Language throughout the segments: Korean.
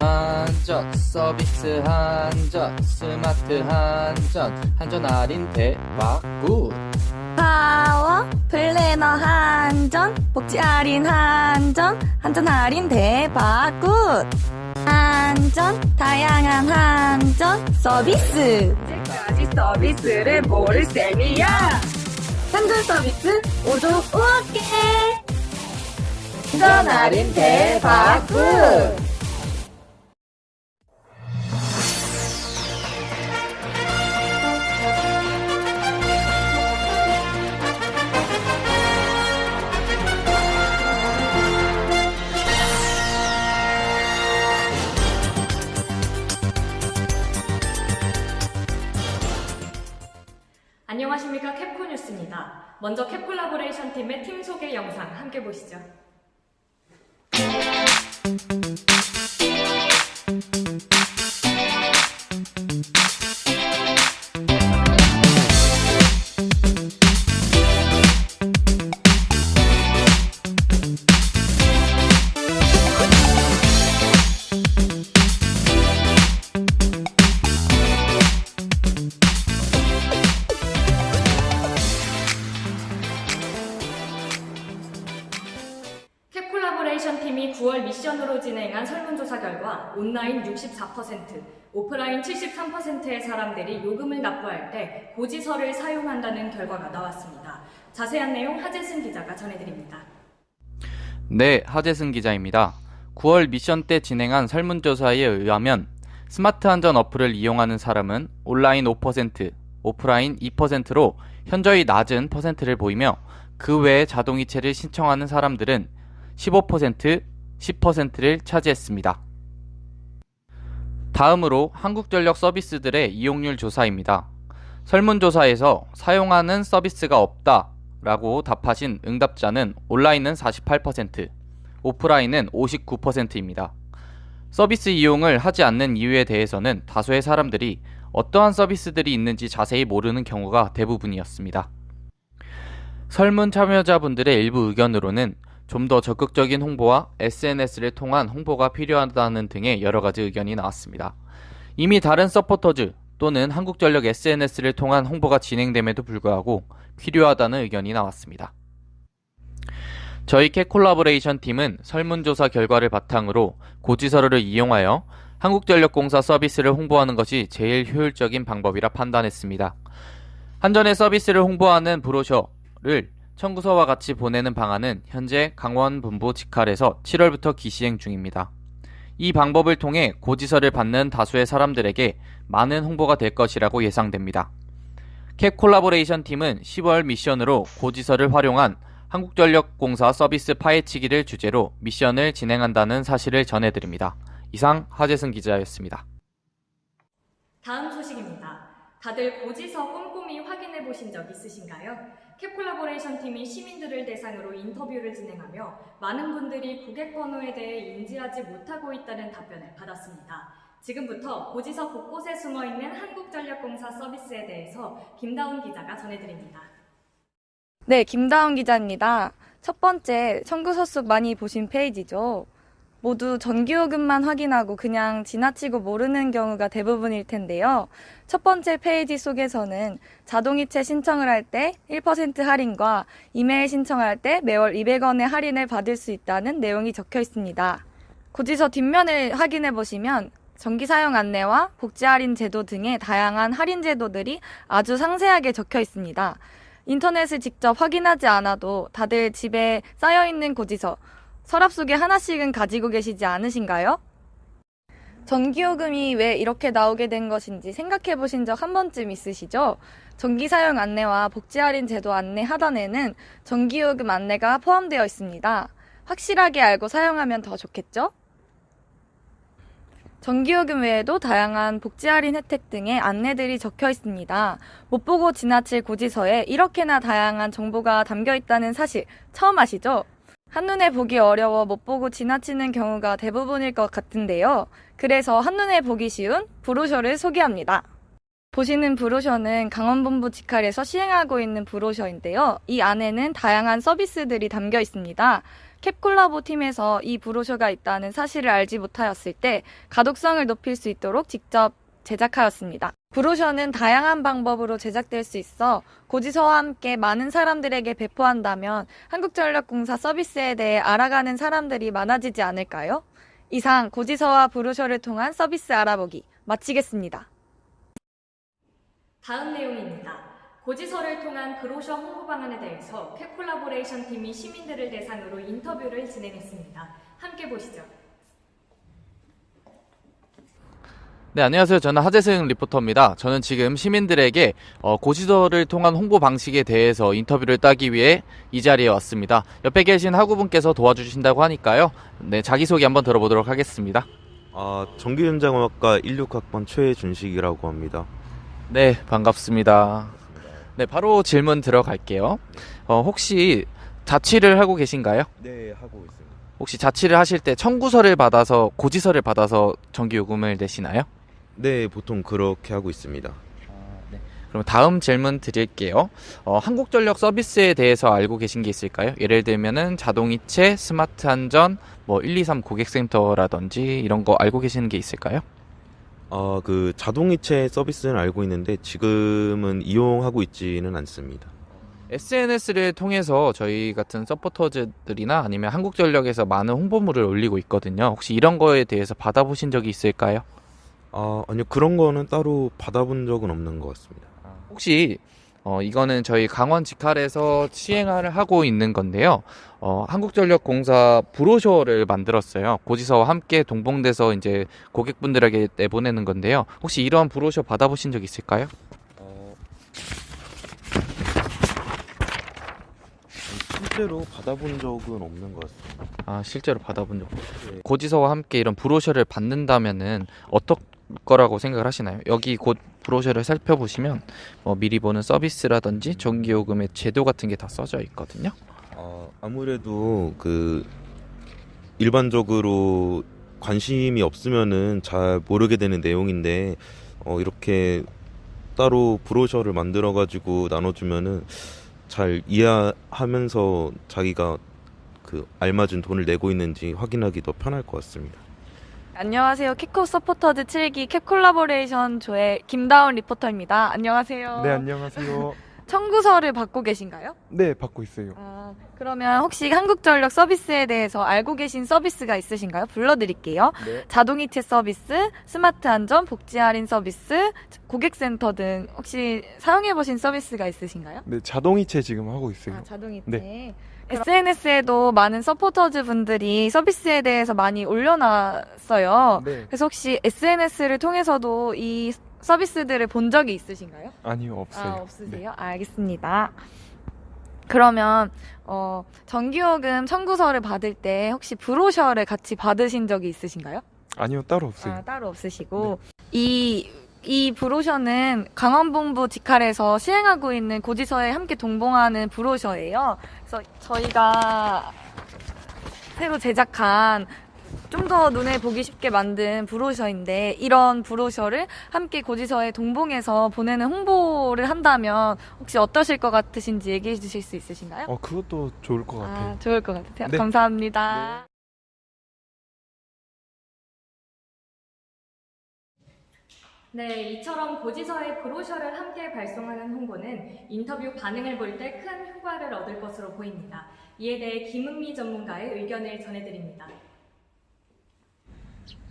한전 서비스 한전 스마트 한전 할인 대박 굿 파워 플래너 한전 복지 할인 한전 할인 대박 굿 한전 다양한 한전 서비스 언제까지 서비스를 모를 셈이야. 한전 서비스 모두 오케이 한전 할인 대박 굿. 안녕하십니까. 캡코 뉴스입니다. 먼저 캡 콜라보레이션 팀의 팀 소개 영상 함께 보시죠. 캡 콜라보레이션 팀이 9월 미션으로 진행한 설문조사 결과 온라인 64%, 오프라인 73%의 사람들이 요금을 납부할 때 고지서를 사용한다는 결과가 나왔습니다. 자세한 내용 하재승 기자가 전해드립니다. 네, 하재승 기자입니다. 9월 미션 때 진행한 설문조사에 의하면 스마트 한전 어플을 이용하는 사람은 온라인 5%, 오프라인 2%로 현저히 낮은 퍼센트를 보이며 그 외에 자동이체를 신청하는 사람들은 15%, 10%를 차지했습니다. 다음으로 한국전력 서비스들의 이용률 조사입니다. 설문조사에서 사용하는 서비스가 없다 라고 답하신 응답자는 온라인은 48%, 오프라인은 59%입니다. 서비스 이용을 하지 않는 이유에 대해서는 다수의 사람들이 어떠한 서비스들이 있는지 자세히 모르는 경우가 대부분이었습니다. 설문 참여자분들의 일부 의견으로는 좀 더 적극적인 홍보와 SNS를 통한 홍보가 필요하다는 등의 여러가지 의견이 나왔습니다. 이미 다른 서포터즈 또는 한국전력 SNS를 통한 홍보가 진행됨에도 불구하고 필요하다는 의견이 나왔습니다. 저희 캡 콜라보레이션 팀은 설문조사 결과를 바탕으로 고지서를 이용하여 한국전력공사 서비스를 홍보하는 것이 제일 효율적인 방법이라 판단했습니다. 한전의 서비스를 홍보하는 브로셔를 청구서와 같이 보내는 방안은 현재 강원본부 직할에서 7월부터 기시행 중입니다. 이 방법을 통해 고지서를 받는 다수의 사람들에게 많은 홍보가 될 것이라고 예상됩니다. 캡 콜라보레이션 팀은 10월 미션으로 고지서를 활용한 한국전력공사 서비스 파헤치기를 주제로 미션을 진행한다는 사실을 전해드립니다. 이상 하재승 기자였습니다. 다음 소식입니다. 다들 고지서 꼼꼼히 확인해 보신 적 있으신가요? 캡 콜라보레이션 팀이 시민들을 대상으로 인터뷰를 진행하며 많은 분들이 고객 번호에 대해 인지하지 못하고 있다는 답변을 받았습니다. 지금부터 고지서 곳곳에 숨어있는 한국전력공사 서비스에 대해서 김다운 기자가 전해드립니다. 네, 김다운 기자입니다. 첫 번째, 청구서 속 많이 보신 페이지죠. 모두 전기요금만 확인하고 그냥 지나치고 모르는 경우가 대부분일 텐데요. 첫 번째 페이지 속에서는 자동이체 신청을 할 때 1% 할인과 이메일 신청할 때 매월 200원의 할인을 받을 수 있다는 내용이 적혀 있습니다. 고지서 뒷면을 확인해 보시면 전기 사용 안내와 복지 할인 제도 등의 다양한 할인 제도들이 아주 상세하게 적혀 있습니다. 인터넷을 직접 확인하지 않아도 다들 집에 쌓여있는 고지서, 서랍 속에 하나씩은 가지고 계시지 않으신가요? 전기요금이 왜 이렇게 나오게 된 것인지 생각해 보신 적 한 번쯤 있으시죠? 전기 사용 안내와 복지 할인 제도 안내 하단에는 전기요금 안내가 포함되어 있습니다. 확실하게 알고 사용하면 더 좋겠죠? 전기요금 외에도 다양한 복지 할인 혜택 등의 안내들이 적혀 있습니다. 못 보고 지나칠 고지서에 이렇게나 다양한 정보가 담겨 있다는 사실 처음 아시죠? 한눈에 보기 어려워 못 보고 지나치는 경우가 대부분일 것 같은데요. 그래서 한눈에 보기 쉬운 브로셔를 소개합니다. 보시는 브로셔는 강원본부 직할에서 시행하고 있는 브로셔인데요. 이 안에는 다양한 서비스들이 담겨 있습니다. 캡콜라보 팀에서 이 브로셔가 있다는 사실을 알지 못하였을 때 가독성을 높일 수 있도록 직접 제작하였습니다. 브로셔는 다양한 방법으로 제작될 수 있어 고지서와 함께 많은 사람들에게 배포한다면 한국전력공사 서비스에 대해 알아가는 사람들이 많아지지 않을까요? 이상 고지서와 브로셔를 통한 서비스 알아보기 마치겠습니다. 다음 내용입니다. 고지서를 통한 브로셔 홍보 방안에 대해서 캡콜라보레이션 팀이 시민들을 대상으로 인터뷰를 진행했습니다. 함께 보시죠. 네, 안녕하세요. 저는 하재승 리포터입니다. 저는 지금 시민들에게 고지서를 통한 홍보 방식에 대해서 인터뷰를 따기 위해 이 자리에 왔습니다. 옆에 계신 학우분께서 도와주신다고 하니까요. 네, 자기소개 한번 들어보도록 하겠습니다. 전기전자공학과 16학번 최준식이라고 합니다. 네, 반갑습니다. 네, 바로 질문 들어갈게요. 혹시 자취를 하고 계신가요? 네, 하고 있습니다. 혹시 자취를 하실 때 청구서를 받아서 고지서를 받아서 전기요금을 내시나요? 네, 보통 그렇게 하고 있습니다. 네. 그럼 다음 질문 드릴게요. 한국전력 서비스에 대해서 알고 계신 게 있을까요? 예를 들면은 자동이체, 스마트 안전, 123 고객센터라든지 이런 거 알고 계시는 게 있을까요? 그 자동이체 서비스는 알고 있는데 지금은 이용하고 있지는 않습니다. SNS를 통해서 저희 같은 서포터즈들이나 아니면 한국전력에서 많은 홍보물을 올리고 있거든요. 혹시 이런 거에 대해서 받아보신 적이 있을까요? 아니요, 그런 거는 따로 받아본 적은 없는 것 같습니다. 혹시 이거는 저희 강원 직할에서 시행을 하고 있는 건데요. 한국전력공사 브로셔를 만들었어요. 고지서와 함께 동봉돼서 이제 고객분들에게 내보내는 건데요. 혹시 이런 브로셔 받아보신 적 있을까요? 실제로 받아본 적은 없는 것 같습니다. 실제로 받아본 적 없어요. 네. 고지서와 함께 이런 브로셔를 받는다면은 어떨 거라고 생각을 하시나요? 여기 곧 브로셔를 살펴보시면 미리 보는 서비스라든지 전기요금의 제도 같은 게 다 써져 있거든요. 아무래도 일반적으로 관심이 없으면은 잘 모르게 되는 내용인데 이렇게 따로 브로셔를 만들어가지고 나눠주면은 잘 이해하면서 자기가 알맞은 돈을 내고 있는지 확인하기 더 편할 것 같습니다. 안녕하세요. 캡콤 서포터즈 7기 캡콜라보레이션 조의 김다운 리포터입니다. 안녕하세요. 네, 안녕하세요. 청구서를 받고 계신가요? 네, 받고 있어요. 그러면 혹시 한국전력 서비스에 대해서 알고 계신 서비스가 있으신가요? 불러드릴게요. 네. 자동이체 서비스, 스마트 안전, 복지 할인 서비스, 고객센터 등 혹시 사용해보신 서비스가 있으신가요? 네, 자동이체 지금 하고 있어요. 자동이체. 네. SNS에도 많은 서포터즈 분들이 서비스에 대해서 많이 올려놨어요. 네. 그래서 혹시 SNS를 통해서도 이 서비스들을 본 적이 있으신가요? 아니요, 없어요. 없으세요? 알겠습니다. 그러면 전기요금 청구서를 받을 때 혹시 브로셔를 같이 받으신 적이 있으신가요? 아니요, 따로 없어요. 따로 없으시고 이 브로셔는 강원본부 직할에서 시행하고 있는 고지서에 함께 동봉하는 브로셔예요. 그래서 저희가 새로 제작한 좀 더 눈에 보기 쉽게 만든 브로셔인데 이런 브로셔를 함께 고지서에 동봉해서 보내는 홍보를 한다면 혹시 어떠실 것 같으신지 얘기해 주실 수 있으신가요? 그것도 좋을 것 같아요. 좋을 것 같아요. 네. 감사합니다. 네, 이처럼 고지서에 브로셔를 함께 발송하는 홍보는 인터뷰 반응을 볼 때 큰 효과를 얻을 것으로 보입니다. 이에 대해 김은미 전문가의 의견을 전해드립니다.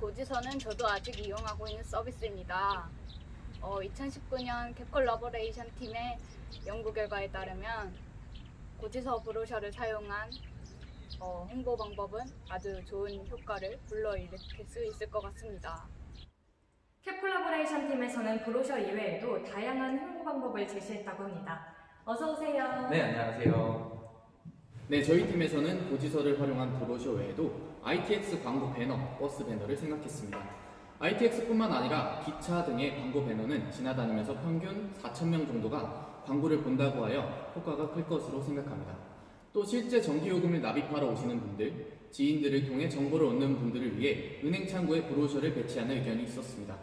고지서는 저도 아직 이용하고 있는 서비스입니다. 2019년 캡콜라보레이션 팀의 연구 결과에 따르면 고지서 브로셔를 사용한 홍보 방법은 아주 좋은 효과를 불러일으킬 수 있을 것 같습니다. 캡콜라보레이션 팀에서는 브로셔 이외에도 다양한 홍보 방법을 제시했다고 합니다. 어서 오세요. 네, 안녕하세요. 네, 저희 팀에서는 고지서를 활용한 브로셔 외에도 ITX 광고 배너, 버스 배너를 생각했습니다. ITX뿐만 아니라 기차 등의 광고 배너는 지나다니면서 평균 4,000명 정도가 광고를 본다고 하여 효과가 클 것으로 생각합니다. 또 실제 전기요금을 납입하러 오시는 분들, 지인들을 통해 정보를 얻는 분들을 위해 은행 창구에 브로셔를 배치하는 의견이 있었습니다.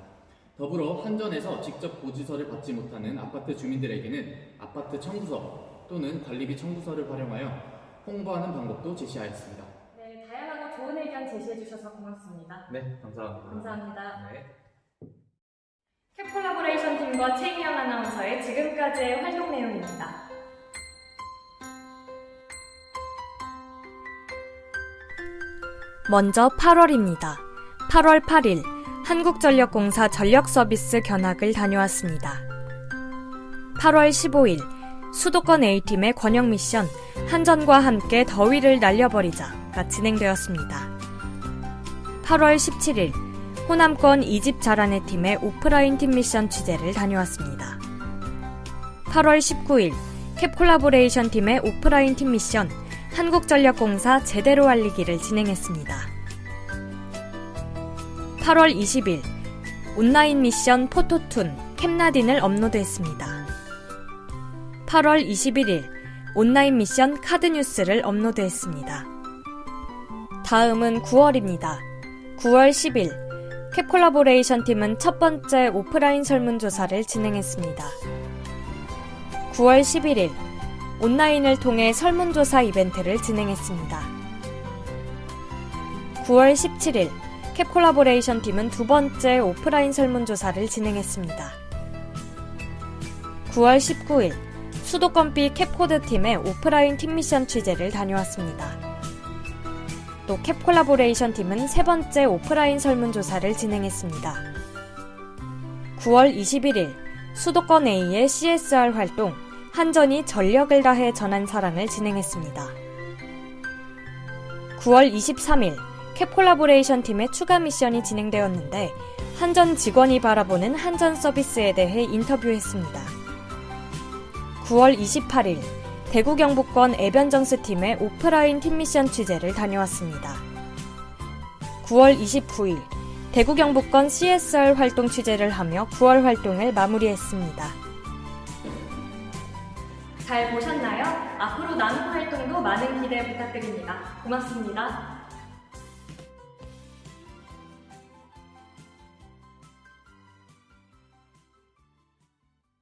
더불어 한전에서 직접 고지서를 받지 못하는 아파트 주민들에게는 아파트 청구서 또는 관리비 청구서를 활용하여 홍보하는 방법도 제시하였습니다. 의견 제시해주셔서 고맙습니다. 네, 감사합니다. 감사합니다. 네. 캡 콜라보레이션 팀과 최희영 아나운서의 지금까지의 활동 내용입니다. 먼저 8월입니다. 8월 8일 한국전력공사 전력서비스 견학을 다녀왔습니다. 8월 15일 수도권 A팀의 권역 미션 한전과 함께 더위를 날려버리자가 진행되었습니다. 8월 17일 호남권 2집 자라네 팀의 오프라인 팀 미션 취재를 다녀왔습니다. 8월 19일 캡 콜라보레이션 팀의 오프라인 팀 미션 한국전력공사 제대로 알리기를 진행했습니다. 8월 20일 온라인 미션 포토툰 캡나딘을 업로드했습니다. 8월 21일 온라인 미션 카드뉴스를 업로드했습니다. 다음은 9월입니다. 9월 10일 캡 콜라보레이션 팀은 첫 번째 오프라인 설문조사를 진행했습니다. 9월 11일 온라인을 통해 설문조사 이벤트를 진행했습니다. 9월 17일 캡 콜라보레이션 팀은 두 번째 오프라인 설문조사를 진행했습니다. 9월 19일 수도권 B 캡코드 팀의 오프라인 팀 미션 취재를 다녀왔습니다. 또 캡 콜라보레이션 팀은 세 번째 오프라인 설문조사를 진행했습니다. 9월 21일 수도권 A의 CSR 활동 한전이 전력을 다해 전한 사랑을 진행했습니다. 9월 23일 캡 콜라보레이션 팀의 추가 미션이 진행되었는데 한전 직원이 바라보는 한전 서비스에 대해 인터뷰했습니다. 9월 28일 대구 경북권 애변정스 팀의 오프라인 팀 미션 취재를 다녀왔습니다. 9월 29일 대구 경북권 CSR 활동 취재를 하며 9월 활동을 마무리했습니다. 잘 보셨나요? 앞으로 남은 활동도 많은 기대 부탁드립니다. 고맙습니다.